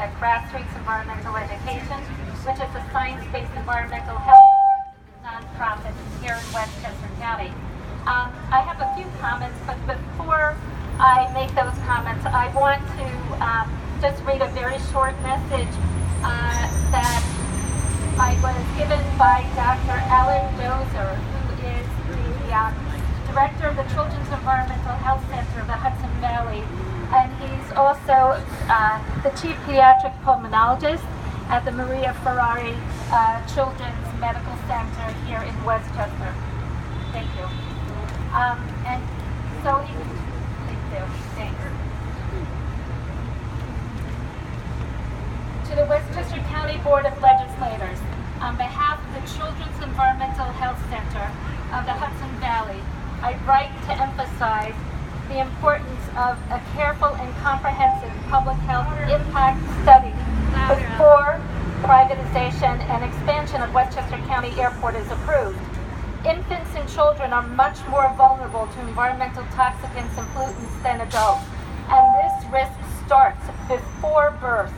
at Grassroots Environmental Education, which is a science-based environmental health nonprofit here in Westchester County. I have a few comments, but before I make those comments, I want to just read a very short message that I was given by Dr. Ellen Dozer, who is the director of the Children's Environmental Health Center of the Hudson Valley, and he's also the chief pediatric pulmonologist at the Maria Ferrari Children's Medical Center here in Westchester. Thank you. And so he, thanks. To the Westchester County Board of Legislators, on behalf of the Children's Environmental Health Center of the Hudson Valley, I'd like to emphasize the importance of a careful and comprehensive public health impact study before privatization and expansion of Westchester County Airport is approved. Infants and children are much more vulnerable to environmental toxicants and pollutants than adults, and this risk starts before birth.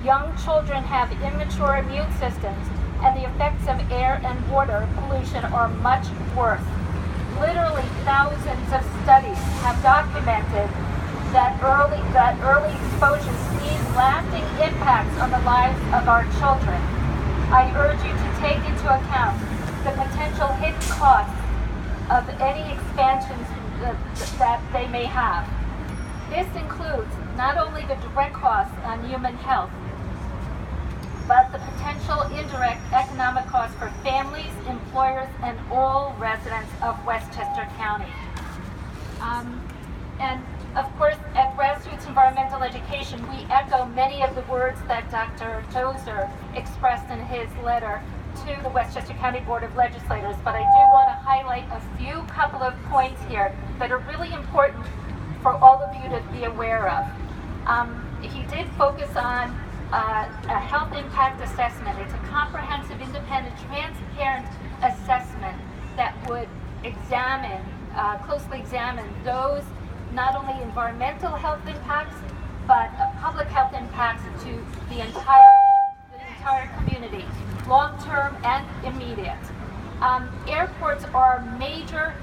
Young children have immature immune systems, and the effects of air and water pollution are much worse. Literally thousands of studies have documented that early exposures leave lasting impacts on the lives of our children. I urge you to take into account the potential hidden costs of any expansions that they may have. This includes not only the direct costs on human health, but the potential indirect economic costs for families, employers, and all residents of Westchester County. And of course, at Grassroots Environmental Education, we echo many of the words that Dr. Dozer expressed in his letter to the Westchester County Board of Legislators, but I do want to highlight a couple of points here that are really important for all of you to be aware of. He did focus on a health impact assessment. It's a comprehensive, independent, transparent assessment that would closely examine those not only environmental health impacts, but public health impacts to the entire community, long-term and immediate. Airports are major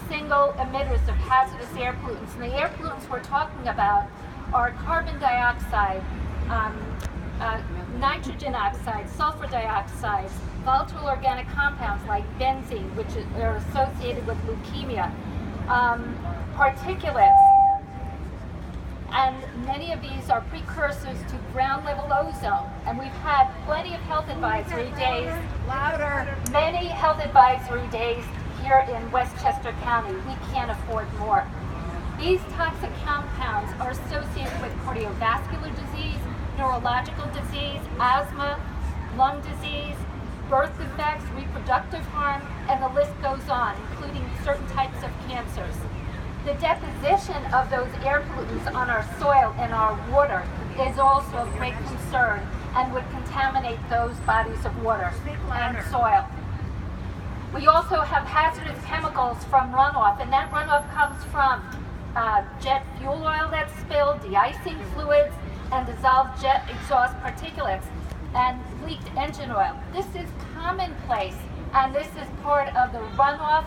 single emitters of hazardous air pollutants, and the air pollutants we're talking about are carbon dioxide, nitrogen oxide, sulfur dioxide, volatile organic compounds like benzene, which are associated with leukemia, particulates, and many of these are precursors to ground level ozone. And we've had plenty of health advisory days, many health advisory days here in Westchester County. We can't afford more. These toxic compounds are associated with cardiovascular disease, neurological disease, asthma, lung disease, birth defects, reproductive harm, and the list goes on, including certain types of cancers. The deposition of those air pollutants on our soil and our water is also of great concern and would contaminate those bodies of water and soil. We also have hazardous chemicals from runoff, and that runoff comes from jet fuel oil that's spilled, de-icing fluids, and dissolved jet exhaust particulates, and leaked engine oil. This is commonplace, and this is part of the runoff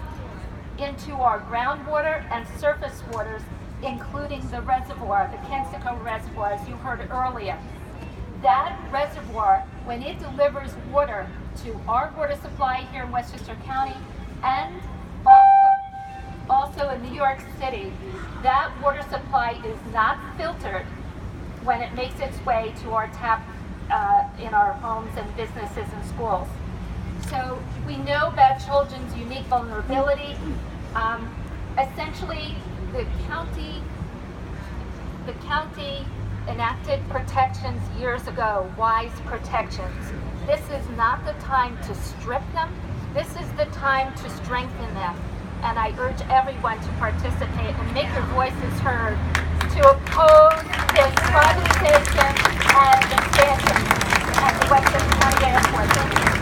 into our groundwater and surface waters, including the reservoir, the Kensico Reservoir, as you heard earlier. That reservoir, when it delivers water to our water supply here in Westchester County and also in New York City, that water supply is not filtered when it makes its way to our tap in our homes and businesses and schools. So we know about children's unique vulnerability. Essentially, the county enacted protections years ago, wise protections. This is not the time to strip them. This is the time to strengthen them. And I urge everyone to participate and make your voices heard to oppose this privatization and expansion at the Westchester County Airport.